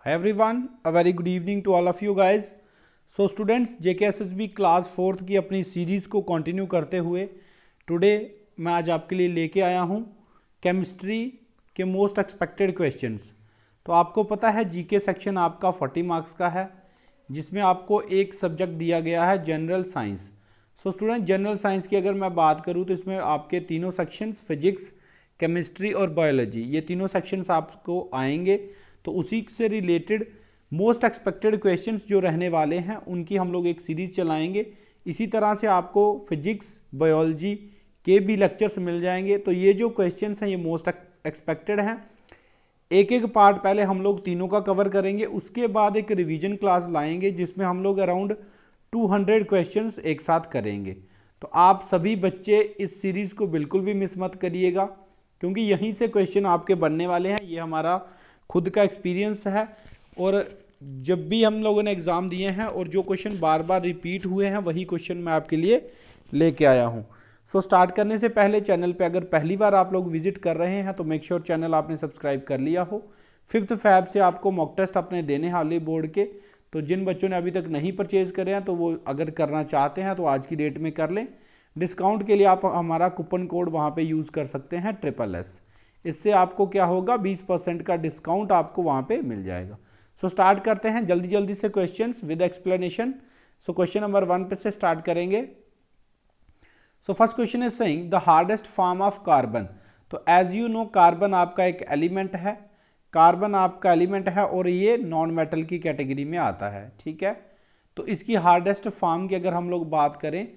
Hi everyone, a very good evening to all of you guys. So students, JKSSB class 4th की अपनी series को continue करते हुए today मैं आज आपके लिए लेके आया हूँ केमिस्ट्री के मोस्ट एक्सपेक्टेड क्वेश्चंस। तो आपको पता है जीके सेक्शन आपका 40 मार्क्स का है, जिसमें आपको एक सब्जेक्ट दिया गया है general science. So student, general science की अगर मैं बात करूँ तो इसमें आपके तीनों सेक्शंस फिजिक्स, केमिस्ट्री और बायोलॉजी, ये तीनों सेक्शंस आपको आएंगे। तो उसी से रिलेटेड मोस्ट एक्सपेक्टेड क्वेश्चंस जो रहने वाले हैं उनकी हम लोग एक सीरीज चलाएंगे। इसी तरह से आपको फिजिक्स, बायोलॉजी के भी लेक्चर्स मिल जाएंगे। तो ये जो क्वेश्चंस हैं ये मोस्ट एक्सपेक्टेड हैं। एक एक पार्ट पहले हम लोग तीनों का कवर करेंगे, उसके बाद एक रिवीजन क्लास लाएंगे जिसमें हम लोग अराउंड 200 क्वेश्चंस एक साथ करेंगे। तो आप सभी बच्चे इस सीरीज़ को बिल्कुल भी मिस मत करिएगा, क्योंकि यहीं से क्वेश्चन आपके बनने वाले हैं। ये हमारा खुद का एक्सपीरियंस है, और जब भी हम लोगों ने एग्ज़ाम दिए हैं और जो क्वेश्चन बार बार रिपीट हुए हैं वही क्वेश्चन मैं आपके लिए लेके आया हूँ। सो स्टार्ट करने से पहले चैनल पे अगर पहली बार आप लोग विजिट कर रहे हैं तो मेक श्योर चैनल आपने सब्सक्राइब कर लिया हो। 5 फ़रवरी से आपको मॉक टेस्ट अपने देने हाली बोर्ड के, तो जिन बच्चों ने अभी तक नहीं परचेज़ करे हैं तो वो अगर करना चाहते हैं तो आज की डेट में कर लें। डिस्काउंट के लिए आप हमारा कूपन कोड वहाँ पे यूज़ कर सकते हैं SSS। इससे आपको क्या होगा, 20% का डिस्काउंट आपको वहाँ पे मिल जाएगा। सो स्टार्ट करते हैं जल्दी जल्दी से questions with explanation. So question number 1 पे से स्टार्ट करेंगे। So first question is saying the hardest form of carbon. तो एज यू नो, कार्बन आपका एक एलिमेंट है, कार्बन आपका एलिमेंट है और ये नॉन मेटल की कैटेगरी में आता है, ठीक है। तो इसकी हार्डेस्ट फॉर्म की अगर हम लोग बात करें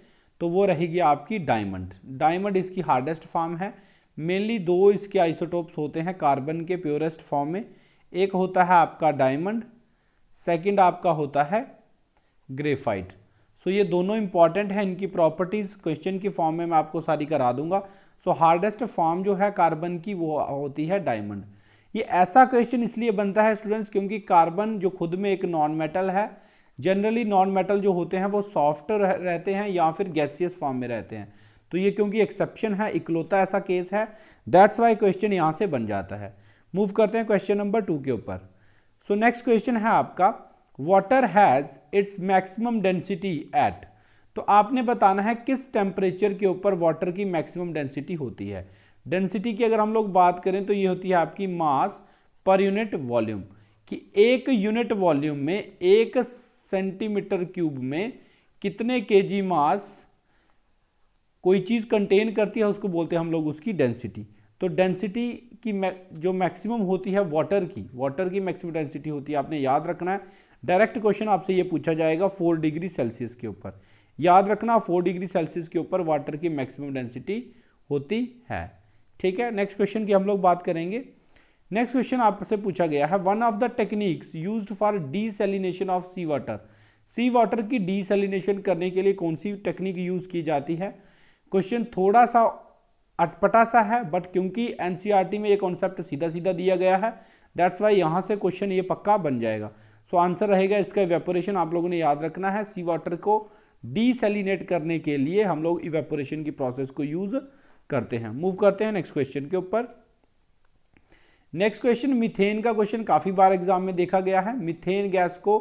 तो वो रहेगी आपकी डायमंड। डायमंड इसकी हार्डेस्ट फॉर्म है। मेनली दो इसके आइसोटोप्स होते हैं कार्बन के प्योरेस्ट फॉर्म में, एक होता है आपका डायमंड, सेकंड आपका होता है ग्रेफाइट। सो ये दोनों इंपॉर्टेंट हैं, इनकी प्रॉपर्टीज क्वेश्चन की फॉर्म में मैं आपको सारी करा दूंगा। सो हार्डेस्ट फॉर्म जो है कार्बन की वो होती है डायमंड। ये ऐसा क्वेश्चन इसलिए बनता है स्टूडेंट्स क्योंकि कार्बन जो खुद में एक नॉन मेटल है, जनरली नॉन मेटल जो होते हैं वो सॉफ्ट रहते हैं या फिर गैसियस फॉर्म में रहते हैं। तो ये क्योंकि एक्सेप्शन है, इकलौता ऐसा केस है, दैट्स वाई क्वेश्चन यहाँ से बन जाता है। मूव करते हैं क्वेश्चन नंबर 2 के ऊपर। सो नेक्स्ट क्वेश्चन है आपका, water has its maximum density at. तो आपने बताना है किस टेम्परेचर के ऊपर वाटर की मैक्सिमम डेंसिटी होती है। डेंसिटी की अगर हम लोग बात करें तो ये होती है आपकी मास पर यूनिट वॉल्यूम, कि एक यूनिट वॉल्यूम में 1 सेंटीमीटर क्यूब में कितने केजी मास कोई चीज़ कंटेन करती है उसको बोलते हैं हम लोग उसकी डेंसिटी। तो डेंसिटी की जो मैक्सिमम होती है वाटर की मैक्सिमम डेंसिटी होती है, आपने याद रखना है। डायरेक्ट क्वेश्चन आपसे ये पूछा जाएगा 4 डिग्री सेल्सियस के ऊपर, याद रखना 4 डिग्री सेल्सियस के ऊपर वाटर की मैक्सिमम डेंसिटी होती है, ठीक है। नेक्स्ट क्वेश्चन की हम लोग बात करेंगे। नेक्स्ट क्वेश्चन आपसे पूछा गया है, one of the techniques used for desalination of sea water. Sea water की डीसैलिनेशन करने के लिए कौन सी टेक्निक यूज की जाती है। क्वेश्चन थोड़ा सा अटपटा सा है, बट क्योंकि एनसीईआरटी में ये कॉन्सेप्ट सीधा सीधा दिया गया है, दैट्स वाई यहाँ से क्वेश्चन ये पक्का बन जाएगा। सो आंसर रहेगा इसका इवेपोरेशन। आप लोगों ने याद रखना है, सी वाटर को डीसैलिनेट करने के लिए हम लोग इवेपोरेशन की प्रोसेस को यूज करते हैं। मूव करते हैं नेक्स्ट क्वेश्चन के ऊपर। नेक्स्ट क्वेश्चन, मीथेन का क्वेश्चन काफी बार एग्जाम में देखा गया है। मीथेन गैस को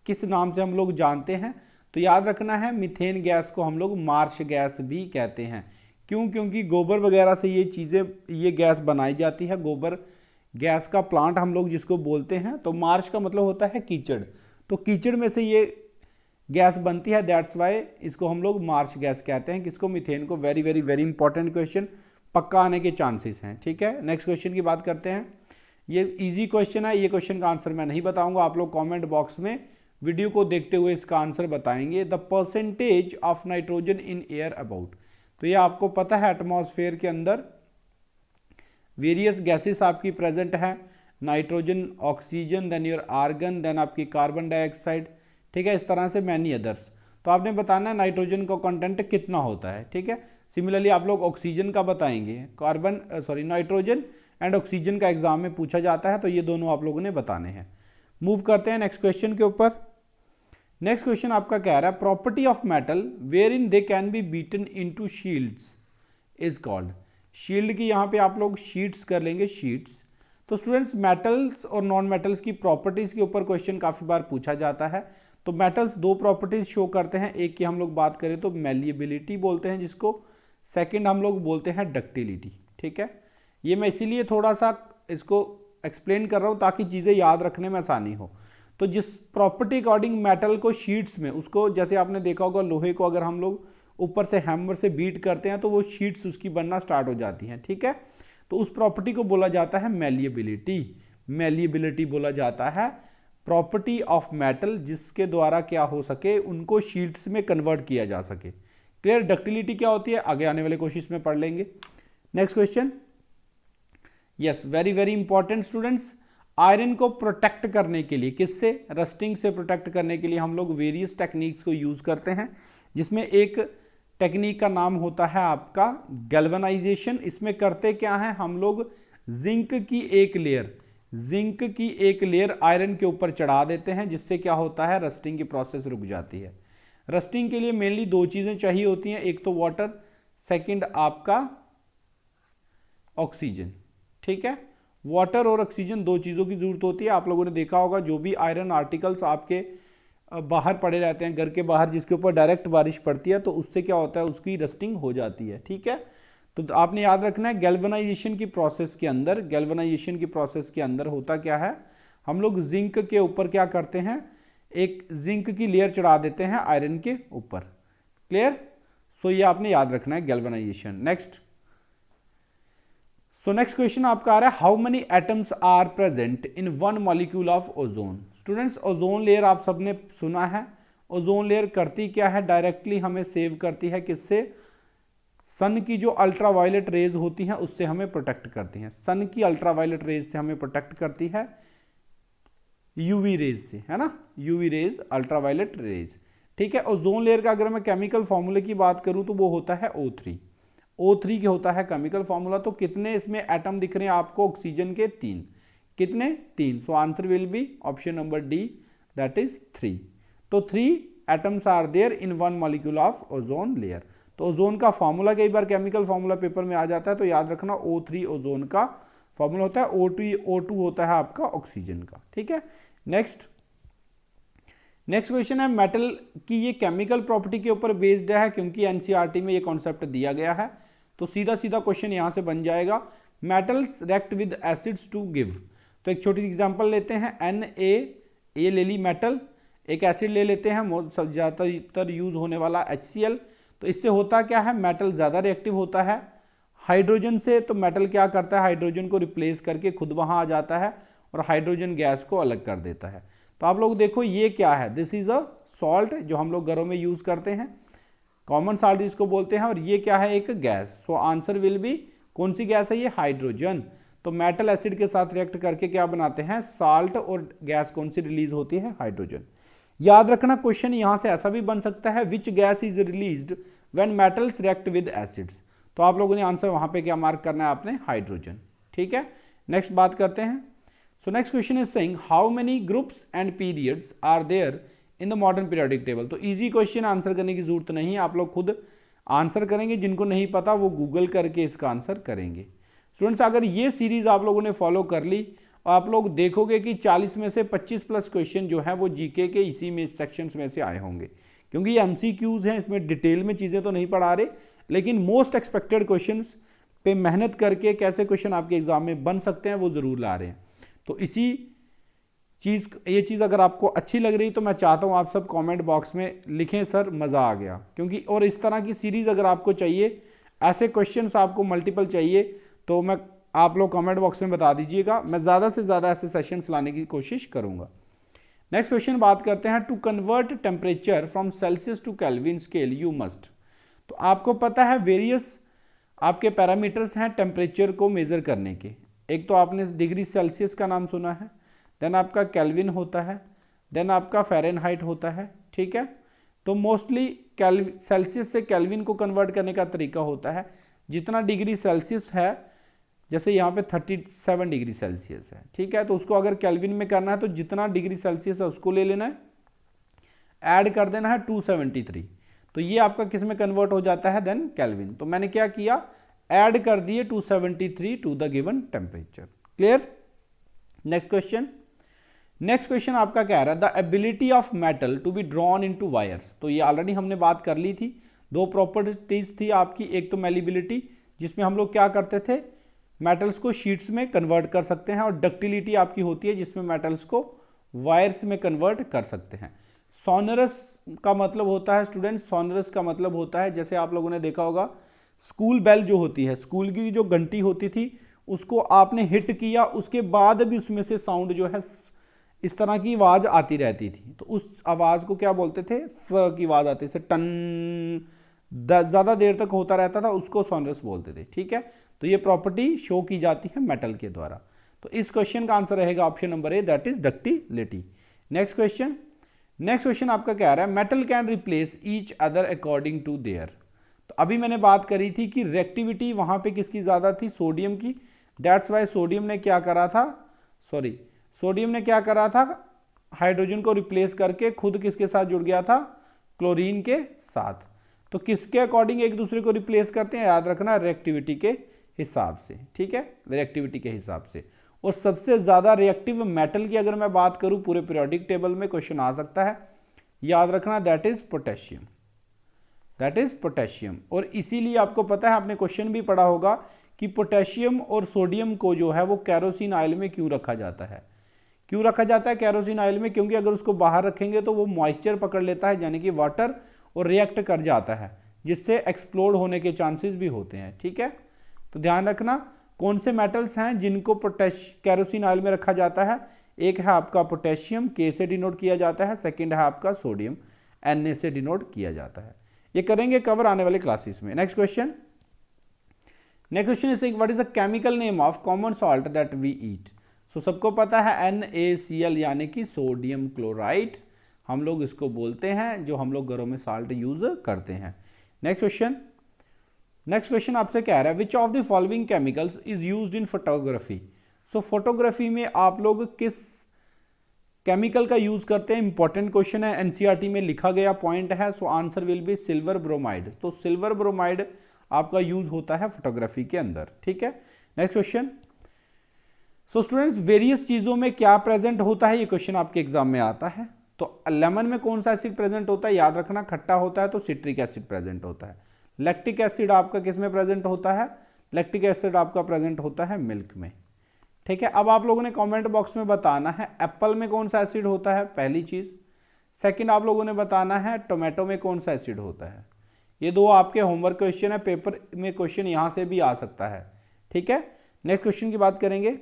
किस नाम से हम लोग जानते हैं, तो याद रखना है मीथेन गैस को हम लोग मार्श गैस भी कहते हैं। क्यों? क्योंकि गोबर वगैरह से ये गैस बनाई जाती है। गोबर गैस का प्लांट हम लोग जिसको बोलते हैं, तो मार्श का मतलब होता है कीचड़, तो कीचड़ में से ये गैस बनती है, दैट्स वाई इसको हम लोग मार्श गैस कहते हैं। किसको? मीथेन को। Very very very important question, पक्का आने के चांसेस हैं, ठीक है। नेक्स्ट क्वेश्चन की बात करते हैं। ये इजी क्वेश्चन है, ये क्वेश्चन का आंसर मैं नहीं बताऊंगा, आप लोग कॉमेंट बॉक्स में वीडियो को देखते हुए इसका आंसर बताएंगे। The percentage of nitrogen in air about. तो ये आपको पता है एटमॉस्फेयर के अंदर वेरियस गैसेस आपकी प्रेजेंट है, nitrogen, oxygen, then your argon, then आपकी कार्बन डाइऑक्साइड, ठीक है, इस तरह से मैनी अदर्स। तो आपने बताना है नाइट्रोजन का कंटेंट कितना होता है, ठीक है। सिमिलरली आप लोग ऑक्सीजन का बताएंगे, नाइट्रोजन एंड ऑक्सीजन का एग्जाम में पूछा जाता है, तो ये दोनों आप लोगों ने बताने हैं। मूव करते हैं नेक्स्ट क्वेश्चन के ऊपर। नेक्स्ट क्वेश्चन आपका कह रहा है, property of metal wherein they can be beaten into shields is called. Shield की यहाँ पे आप लोग शीट्स कर लेंगे, शीट्स। तो स्टूडेंट्स मेटल्स और नॉन मेटल्स की प्रॉपर्टीज के ऊपर क्वेश्चन काफी बार पूछा जाता है। तो मेटल्स दो प्रॉपर्टीज शो करते हैं, एक की हम लोग बात करें तो मैलिएबिलिटी बोलते हैं जिसको, सेकंड हम लोग बोलते हैं डक्टिलिटी। ठीक है, ये मैं इसीलिए थोड़ा सा इसको एक्सप्लेन कर रहा हूं ताकि चीजें याद रखने में आसानी हो। तो जिस प्रॉपर्टी अकॉर्डिंग मेटल को शीट्स में, उसको जैसे आपने देखा होगा लोहे को अगर हम लोग ऊपर से हैमर से बीट करते हैं तो वो शीट्स उसकी बनना स्टार्ट हो जाती हैं। ठीक है, तो उस प्रॉपर्टी को बोला जाता है मैलिएबिलिटी। मैलिएबिलिटी बोला जाता है प्रॉपर्टी ऑफ मेटल जिसके द्वारा क्या हो सके, उनको शीट्स में कन्वर्ट किया जा सके। क्लियर। डक्टिलिटी क्या होती है आगे आने वाले क्वेश्चन में पढ़ लेंगे। Next question, yes very very important students, iron को प्रोटेक्ट करने के लिए, किससे, रस्टिंग से प्रोटेक्ट करने के लिए हम लोग वेरियस टेक्निक्स को यूज करते हैं, जिसमें एक टेक्निक का नाम होता है आपका गैल्वेनाइजेशन। इसमें करते क्या है, हम लोग जिंक की एक लेयर आयरन के ऊपर चढ़ा देते हैं, जिससे क्या होता है, रस्टिंग की प्रोसेस रुक जाती है। रस्टिंग के लिए मेनली दो चीजें चाहिए होती हैं, एक तो वाटर, सेकंड आपका ऑक्सीजन। ठीक है, वाटर और ऑक्सीजन दो चीज़ों की जरूरत होती है। आप लोगों ने देखा होगा जो भी आयरन आर्टिकल्स आपके बाहर पड़े रहते हैं घर के बाहर, जिसके ऊपर डायरेक्ट बारिश पड़ती है तो उससे क्या होता है, उसकी रस्टिंग हो जाती है। ठीक है, तो आपने याद रखना है गैल्वेनाइजेशन की प्रोसेस के अंदर होता क्या है, हम लोग जिंक के ऊपर क्या करते हैं, एक जिंक की लेयर चढ़ा देते हैं आयरन के ऊपर। क्लियर। सो ये आपने याद रखना है गैल्वेनाइजेशन। नेक्स्ट क्वेश्चन आपका आ रहा है, how many atoms are present in one molecule of ozone. Students ozone layer आप सबने सुना है, ओजोन लेयर करती क्या है, डायरेक्टली हमें सेव करती है, किससे, सन की जो अल्ट्रावायलेट रेज होती हैं उससे हमें प्रोटेक्ट करती हैं। सन की अल्ट्रावायलेट रेज से हमें प्रोटेक्ट करती है, यूवी रेज से, है ना, यूवी रेज, अल्ट्रावायलेट रेज। ठीक है, ओजोन लेयर का अगर मैं केमिकल फॉर्मूले की बात करूं तो वो होता है O3। O3 क्या होता है केमिकल फॉर्मूला। तो कितने इसमें एटम दिख रहे हैं आपको, ऑक्सीजन के 3, कितने, 3। So answer will be option number D, that is 3। तो 3 atoms are there in one molecule of ozone layer. तो ओजोन का फॉर्मूला कई बार केमिकल फॉर्मूला पेपर में आ जाता है, तो याद रखना O3 ओजोन का फॉर्मूला होता है, O2 होता है आपका ऑक्सीजन का। ठीक है, नेक्स्ट क्वेश्चन है, मेटल की ये केमिकल प्रॉपर्टी के ऊपर बेस्ड है, क्योंकि एनसीईआरटी में ये कॉन्सेप्ट दिया गया है। तो सीधा क्वेश्चन यहां से बन जाएगा, metals react with acids to give. तो एक छोटी सी एग्जांपल लेते हैं, Na ले ली मेटल, एक एसिड ले लेते हैं ज़्यादातर यूज होने वाला HCl। तो इससे होता क्या है, मेटल ज़्यादा रिएक्टिव होता है हाइड्रोजन से। तो मेटल क्या करता है, हाइड्रोजन को रिप्लेस करके खुद वहां आ जाता है और हाइड्रोजन गैस को अलग कर देता है। तो आप लोग देखो ये क्या है, दिस इज अ सॉल्ट जो हम लोग घरों में यूज करते हैं, कॉमन सॉल्ट जिसको बोलते हैं, और ये क्या है, एक gas. So answer will B, कौन सी गैस है ये, हाइड्रोजन। तो मेटल एसिड के साथ रिएक्ट करके क्या बनाते हैं, साल्ट, और गैस कौन सी रिलीज होती है, हाइड्रोजन। याद रखना क्वेश्चन यहां से ऐसा भी बन सकता है, which gas is released when metals react with acids. तो आप लोगों ने आंसर वहां पे क्या मार्क करना है आपने, हाइड्रोजन। ठीक है, नेक्स्ट बात करते हैं। So next question is saying how many groups and periods are there in the modern periodic table. तो इजी क्वेश्चन, आंसर करने की जरूरत नहीं है, आप लोग खुद आंसर करेंगे, जिनको नहीं पता वो गूगल करके इसका आंसर करेंगे। स्टूडेंट्स अगर ये सीरीज आप लोगों ने फॉलो कर ली और आप लोग देखोगे कि 40 में से 25 प्लस क्वेश्चन जो है वो जीके के इसी में सेक्शंस में से आए होंगे, क्योंकि ये एमसीक्यूज हैं, इसमें डिटेल में चीज़ें तो नहीं पढ़ा रहे, लेकिन मोस्ट एक्सपेक्टेड क्वेश्चंस पे मेहनत करके कैसे क्वेश्चन आपके एग्जाम में बन सकते हैं वो जरूर ला रहे हैं। तो इसी ये चीज़ अगर आपको अच्छी लग रही तो मैं चाहता हूँ आप सब कमेंट बॉक्स में लिखें सर मज़ा आ गया, क्योंकि और इस तरह की सीरीज़ अगर आपको चाहिए, ऐसे क्वेश्चंस आपको मल्टीपल चाहिए, तो मैं आप लोग कमेंट बॉक्स में बता दीजिएगा, मैं ज़्यादा से ज़्यादा ऐसे सेशंस लाने की कोशिश करूँगा। नेक्स्ट क्वेश्चन बात करते हैं, to convert temperature from Celsius to Kelvin scale you must. तो आपको पता है वेरियस आपके पैरामीटर्स हैं टेम्परेचर को मेज़र करने के। एक तो आपने डिग्री सेल्सियस का नाम सुना है, देन आपका केल्विन होता है, देन आपका फ़ारेनहाइट होता है। ठीक है, तो मोस्टली सेल्सियस से केल्विन को कन्वर्ट करने का तरीका होता है, जितना डिग्री सेल्सियस है, जैसे यहाँ पे 37 डिग्री सेल्सियस है, ठीक है, तो उसको अगर केल्विन में करना है तो जितना डिग्री सेल्सियस है उसको ले लेना है, ऐड कर देना है 273, तो ये आपका किस में कन्वर्ट हो जाता है, देन केल्विन। तो मैंने क्या किया, ऐड कर दिए 273 to the given temperature. Clear. Next question आपका क्या रहा है, the ability of metal to be drawn into wires. तो ये ऑलरेडी हमने बात कर ली थी, दो प्रॉपर्टीज थी आपकी, एक तो मेलिबिलिटी जिसमें हम लोग क्या करते थे, मेटल्स को शीट्स में कन्वर्ट कर सकते हैं, और डक्टिलिटी आपकी होती है जिसमें मेटल्स को वायर्स में कन्वर्ट कर सकते हैं। सोनरस का मतलब होता है स्टूडेंट, सोनरस का मतलब होता है, जैसे आप लोगों ने देखा होगा स्कूल बेल जो होती है, स्कूल की जो घंटी होती थी उसको आपने हिट किया, उसके बाद भी उसमें से साउंड जो है इस तरह की आवाज आती रहती थी, तो उस आवाज को क्या बोलते थे, स की आवाज आती से टन, ज्यादा देर तक होता रहता था, उसको सोनरस बोलते थे। ठीक है, तो ये प्रॉपर्टी शो की जाती है मेटल के द्वारा। तो इस क्वेश्चन का आंसर रहेगा option number A, that is ductility. Next question आपका क्या आ रहा है, metal can replace each other according to their. तो अभी मैंने बात करी थी कि रिएक्टिविटी वहां पे किसकी ज्यादा थी, सोडियम की, दैट्स वाई सोडियम ने क्या करा था, हाइड्रोजन को रिप्लेस करके खुद किसके साथ जुड़ गया था, क्लोरीन के साथ। तो किसके अकॉर्डिंग एक दूसरे को रिप्लेस करते हैं, याद रखना रिएक्टिविटी के हिसाब से। ठीक है, रिएक्टिविटी के हिसाब से। और सबसे ज्यादा रिएक्टिव मेटल की अगर मैं बात करूं पूरे पीरियोडिक टेबल में क्वेश्चन आ सकता है, याद रखना दैट इज पोटेशियम। और इसीलिए आपको पता है, आपने क्वेश्चन भी पढ़ा होगा कि पोटेशियम और सोडियम को जो है वो कैरोसिन ऑयल में क्यों रखा जाता है कैरोसिन ऑयल में, क्योंकि अगर उसको बाहर रखेंगे तो वो मॉइस्चर पकड़ लेता है, यानी कि वाटर, और रिएक्ट कर जाता है, जिससे एक्सप्लोड होने के चांसेस भी होते हैं। ठीक है, तो ध्यान रखना कौन से मेटल्स हैं जिनको कैरोसिन ऑयल में रखा जाता है। एक है आपका पोटेशियम, के से डिनोट किया जाता है, सेकंड है आपका सोडियम, Na से डिनोट किया जाता है। ये करेंगे कवर आने वाले क्लासेस में। Next question is what is the chemical name of common salt that we eat. So सबको पता है NaCl यानी कि सोडियम क्लोराइड, हम लोग इसको बोलते हैं, जो हम लोग घरों में साल्ट यूज करते हैं। नेक्स्ट क्वेश्चन आपसे क्या रहा है, which of the following chemicals is used in photography. So photography में आप लोग किस केमिकल का यूज करते हैं, इंपॉर्टेंट क्वेश्चन है, एनसीईआरटी में लिखा गया पॉइंट है। सो answer will B silver bromide. तो सिल्वर ब्रोमाइड आपका यूज होता है फोटोग्राफी के अंदर। ठीक है, next question. So students, various चीजों में क्या प्रेजेंट होता है, ये क्वेश्चन आपके एग्जाम में आता है। तो लेमन में कौन सा एसिड प्रेजेंट होता है, याद रखना खट्टा होता है तो सिट्रिक एसिड प्रेजेंट होता है। लैक्टिक एसिड आपका किस में प्रेजेंट होता है, लैक्टिक एसिड आपका प्रेजेंट होता है मिल्क में। ठीक है, अब आप लोगों ने कमेंट बॉक्स में बताना है एप्पल में कौन सा एसिड होता है, पहली चीज। सेकंड आप लोगों ने बताना है टोमेटो में कौन सा एसिड होता है। ये दो आपके होमवर्क क्वेश्चन है, पेपर में क्वेश्चन यहां से भी आ सकता है। ठीक है, नेक्स्ट क्वेश्चन की बात करेंगे।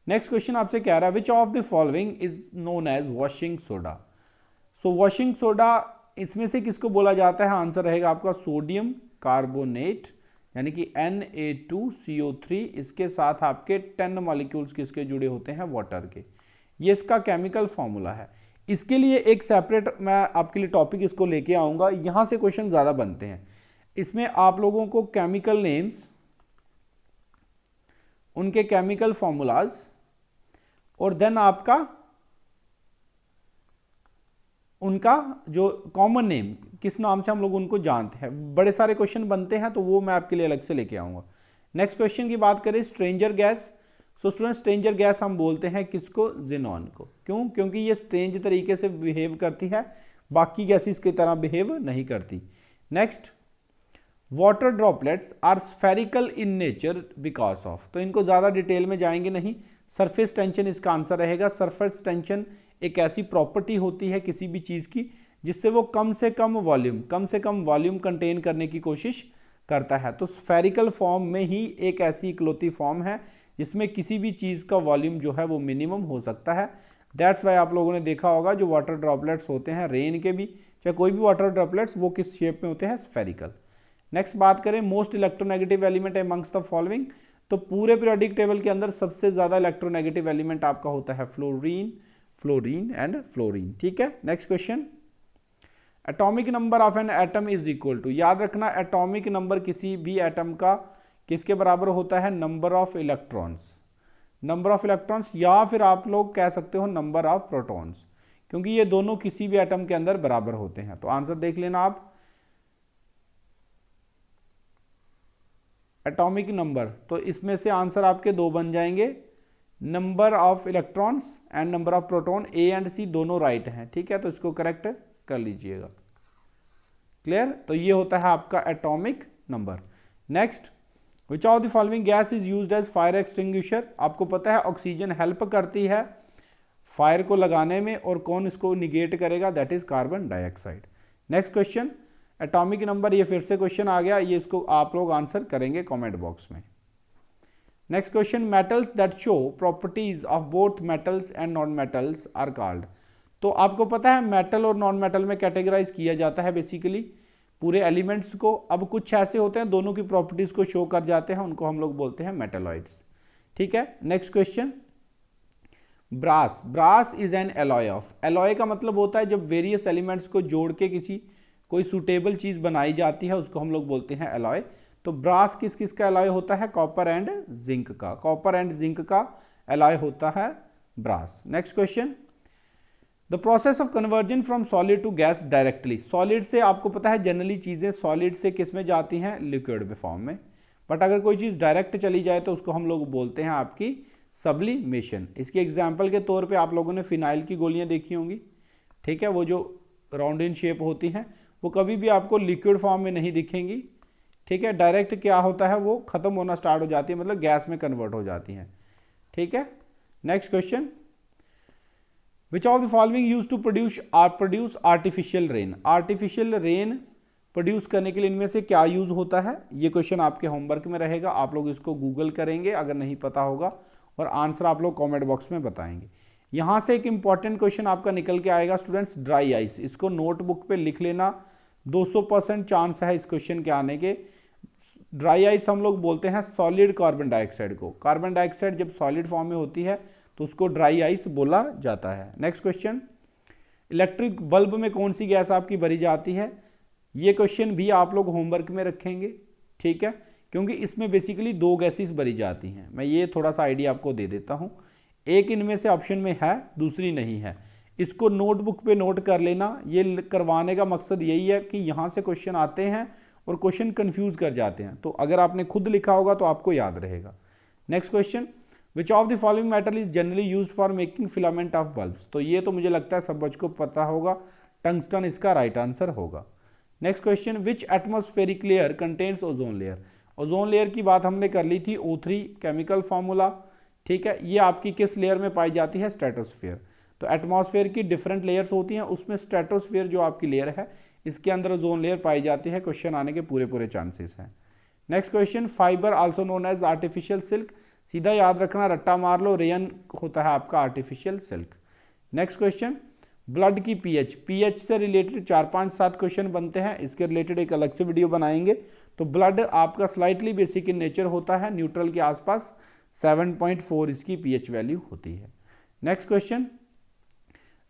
नेक्स्ट क्वेश्चन आपसे कह रहा है, which of the following is known as washing soda. So washing soda इसमें से किसको बोला जाता है, आंसर रहेगा आपका सोडियम कार्बोनेट, यानी कि Na2CO3। इसके साथ आपके 10 मॉलिक्यूल्स किसके जुड़े होते हैं, वाटर के। ये इसका केमिकल फॉर्मूला है। इसके लिए एक सेपरेट मैं आपके लिए टॉपिक इसको लेके आऊंगा, यहां से क्वेश्चन ज्यादा बनते हैं। इसमें आप लोगों को केमिकल नेम्स, उनके केमिकल फॉर्मूलाज, और देन आपका उनका जो कॉमन नेम, किस नाम से हम लोग उनको जानते हैं, बड़े सारे क्वेश्चन बनते हैं, तो वो मैं आपके लिए अलग से लेके आऊंगा। नेक्स्ट क्वेश्चन की बात करें, stranger gas. So student, stranger gas हम बोलते हैं किसको, ज़ेनॉन को। क्यों, क्योंकि ये स्ट्रेंज तरीके से बिहेव करती है, बाकी गैसेस की तरह बिहेव नहीं करती। Next, water droplets are spherical in nature because of. तो इनको ज़्यादा डिटेल में जाएंगे नहीं, सरफेस टेंशन इसका आंसर रहेगा। सरफेस टेंशन एक ऐसी प्रॉपर्टी होती है किसी भी चीज़ की जिससे वो कम से कम वॉल्यूम कंटेन करने की कोशिश करता है। तो स्फेरिकल फॉर्म में ही एक ऐसी इकलौती फॉर्म है जिसमें किसी भी चीज़ का वॉल्यूम जो है वो मिनिमम हो सकता है। दैट्स वाई आप लोगों ने देखा होगा जो वाटर ड्रॉपलेट्स होते हैं, रेन के भी, चाहे कोई भी वाटर ड्रॉपलेट्स, वो किस शेप में होते हैं, स्फेरिकल। नेक्स्ट बात करें, most electronegative element amongst the following. तो पूरे पीरियोडिक टेबल के अंदर सबसे ज्यादा इलेक्ट्रोनेगेटिव एलिमेंट आपका होता है फ्लोरीन एंड फ्लोरीन। ठीक है, next question, atomic number of an atom is equal to. याद रखना एटॉमिक नंबर किसी भी एटम का किसके बराबर होता है, नंबर ऑफ इलेक्ट्रॉन्स, या फिर आप लोग कह सकते हो नंबर ऑफ प्रोटॉन्स, क्योंकि ये दोनों किसी भी एटम के अंदर बराबर होते हैं। तो आंसर देख लेना आप, एटॉमिक नंबर, तो इसमें से आंसर आपके दो बन जाएंगे, number of electrons and number of proton, A and C दोनों राइट हैं, ठीक है, तो इसको करेक्ट कर लीजिएगा। क्लियर? तो ये होता है आपका atomic number. Next, which of the following gas is used as fire extinguisher? आपको पता है ऑक्सीजन हेल्प करती है फायर को लगाने में, और कौन इसको निगेट करेगा? That is carbon dioxide. Next question, atomic number, ये फिर से क्वेश्चन आ गया, ये इसको आप लोग आंसर करेंगे कमेंट बॉक्स में। Next question, metals that show properties of both metals and non metals are called? तो आपको पता है मेटल और नॉन मेटल में कैटेगराइज किया जाता है बेसिकली पूरे एलिमेंट्स को। अब कुछ ऐसे होते हैं दोनों की प्रॉपर्टीज को शो कर जाते हैं, उनको हम लोग बोलते हैं मेटलॉइड्स, ठीक है। Next question, brass, brass is an alloy of, alloy का मतलब होता है जब वेरियस एलिमेंट्स को जोड़ के किसी कोई सुटेबल चीज बनाई जाती है उसको हम लोग बोलते हैं एलॉय। तो ब्रास किस किस का एलॉय होता है? कॉपर एंड जिंक का, कॉपर एंड जिंक का एलॉय होता है brass. Next question, the process of conversion from solid to gas directly, solid से आपको पता है जनरली चीजें सॉलिड से किस में जाती हैं? लिक्विड में फॉर्म में, बट अगर कोई चीज डायरेक्ट चली जाए तो उसको हम लोग बोलते हैं आपकी सब्लिमेशन। इसके एग्जाम्पल के तौर पे आप लोगों ने फिनाइल की गोलियां देखी होंगी, ठीक है, वो जो राउंड इन शेप होती हैं वो कभी भी आपको लिक्विड फॉर्म में नहीं दिखेंगी, ठीक है। डायरेक्ट क्या होता है, वो खत्म होना स्टार्ट हो जाती है, मतलब गैस में कन्वर्ट हो जाती हैं, ठीक है। Next question, which of the following use to produce artificial rain, artificial rain produce करने के लिए इनमें से क्या यूज होता है? ये क्वेश्चन आपके होमवर्क में रहेगा, आप लोग इसको गूगल करेंगे अगर नहीं पता होगा, और आंसर आप लोग कमेंट बॉक्स में बताएंगे। यहां से एक इंपॉर्टेंट क्वेश्चन आपका निकल के आएगा स्टूडेंट्स, ड्राई आइस, इसको नोटबुक पे लिख लेना, 200% चांस है इस क्वेश्चन के आने के। ड्राई आइस हम लोग बोलते हैं सॉलिड कार्बन डाइऑक्साइड को, कार्बन डाइऑक्साइड जब सॉलिड फॉर्म में होती है तो उसको ड्राई आइस बोला जाता है। नेक्स्ट क्वेश्चन, इलेक्ट्रिक बल्ब में कौन सी गैस आपकी भरी जाती है? ये क्वेश्चन भी आप लोग होमवर्क में रखेंगे, ठीक है, क्योंकि इसमें बेसिकली दो गैसेस भरी जाती हैं। मैं ये थोड़ा सा आइडिया आपको दे देता हूँ, एक इनमें से ऑप्शन में है, दूसरी नहीं है, इसको नोटबुक पे नोट कर लेना। ये करवाने का मकसद यही है कि यहाँ से क्वेश्चन आते हैं और क्वेश्चन कंफ्यूज कर जाते हैं, तो अगर आपने खुद लिखा होगा तो आपको याद रहेगा। Next question, which of the following metal is generally used for making filament of bulbs? तो ये तो मुझे लगता है सब बच्चों को पता होगा, टंगस्टन इसका राइट आंसर होगा। Next question, which atmospheric layer contains ozone layer? Ozone layer की बात हमने कर ली थी, O3 केमिकल फार्मूला, ठीक है। ये आपकी किस लेयर में पाई जाती है? स्ट्रेटोस्फेयर। तो एटमॉस्फेयर की डिफरेंट लेयर्स होती हैं, उसमें स्ट्रेटोस्फेयर जो आपकी लेयर है इसके अंदर ओजोन लेयर पाई जाती है, क्वेश्चन आने के पूरे पूरे चांसेस हैं। Next question, fibre also known as artificial silk, सीधा याद रखना, रट्टा मार लो, रेयन होता है आपका artificial silk. Next question, blood की पीएच, पीएच से रिलेटेड 4, 5, 7 क्वेश्चन बनते हैं, इसके रिलेटेड एक अलग से वीडियो बनाएंगे। तो ब्लड आपका स्लाइटली बेसिक इन नेचर होता है, न्यूट्रल के आसपास, 7.4 इसकी पीएच वैल्यू होती है। Next question,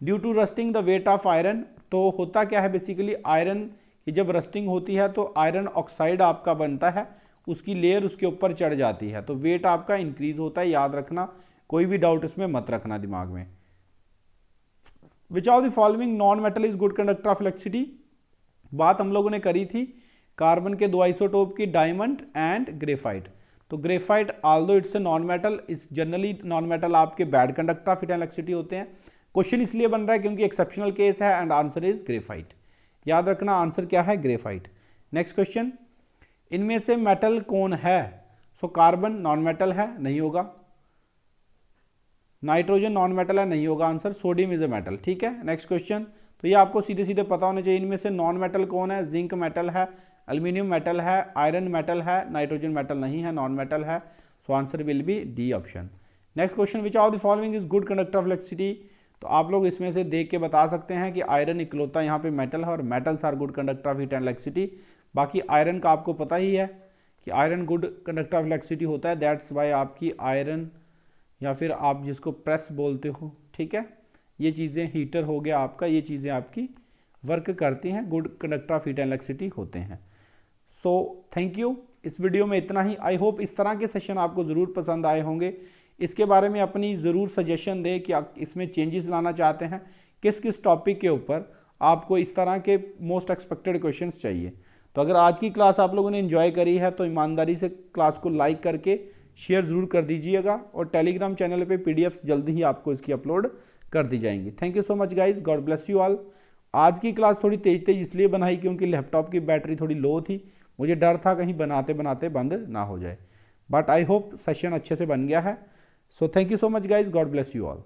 due to rusting the weight of iron, तो होता क्या है बेसिकली, आयरन की जब रस्टिंग होती है तो आयरन ऑक्साइड आपका बनता है, उसकी लेयर उसके ऊपर चढ़ जाती है, तो वेट आपका इंक्रीज होता है, याद रखना, कोई भी डाउट इसमें मत रखना दिमाग में। विच of the following non metal is good conductor of electricity? बात हम लोगों ने करी थी कार्बन के दो आइसोटोप की, डायमंड एंड ग्रेफाइट। तो graphite although it's a non metal, इस जनरली नॉन मेटल आपके bad conductor of heat and electricity होते हैं। क्वेश्चन इसलिए बन रहा है क्योंकि एक्सेप्शनल केस है, एंड आंसर इज ग्रेफाइट, याद रखना आंसर क्या है? ग्रेफाइट। नेक्स्ट क्वेश्चन, इनमें से मेटल कौन है? सो कार्बन नॉन मेटल है, नहीं होगा। नाइट्रोजन नॉन मेटल है, नहीं होगा answer. Sodium is a metal, ठीक है। नेक्स्ट क्वेश्चन, तो ये आपको सीधे सीधे पता होना चाहिए, इनमें से नॉन मेटल कौन है? जिंक मेटल है, एल्यूमिनियम मेटल है, आयरन मेटल है, नाइट्रोजन मेटल नहीं है, नॉन मेटल है। सो answer will B D option. Next question, which of the following is good conductor of electricity? तो आप लोग इसमें से देख के बता सकते हैं कि आयरन इकलौता यहाँ पे मेटल है, और metals are good conductor of heat and electricity. बाकी आयरन का आपको पता ही है कि iron good conductor of electricity होता है, दैट्स वाई आपकी आयरन, या फिर आप जिसको प्रेस बोलते हो, ठीक है, ये चीज़ें, हीटर हो गया आपका, ये चीज़ें आपकी वर्क करती हैं, good conductor of heat and electricity होते हैं। सो थैंक यू, इस वीडियो में इतना ही। आई होप इस तरह के सेशन आपको ज़रूर पसंद आए होंगे। इसके बारे में अपनी ज़रूर सजेशन दें कि आप इसमें चेंजेस लाना चाहते हैं, किस किस टॉपिक के ऊपर आपको इस तरह के मोस्ट एक्सपेक्टेड क्वेश्चंस चाहिए। तो अगर आज की क्लास आप लोगों ने एंजॉय करी है तो ईमानदारी से क्लास को लाइक करके शेयर ज़रूर कर दीजिएगा और टेलीग्राम चैनल पे पीडीएफ जल्दी ही आपको इसकी अपलोड कर दी जाएंगी। Thank you so much guys, God bless you all. आज की क्लास थोड़ी तेज तेज इसलिए बनाई क्योंकि लैपटॉप की बैटरी थोड़ी लो थी, मुझे डर था कहीं बनाते बनाते बंद ना हो जाए, बट आई होप सेशन अच्छे से बन गया है। So thank you so much guys, God bless you all.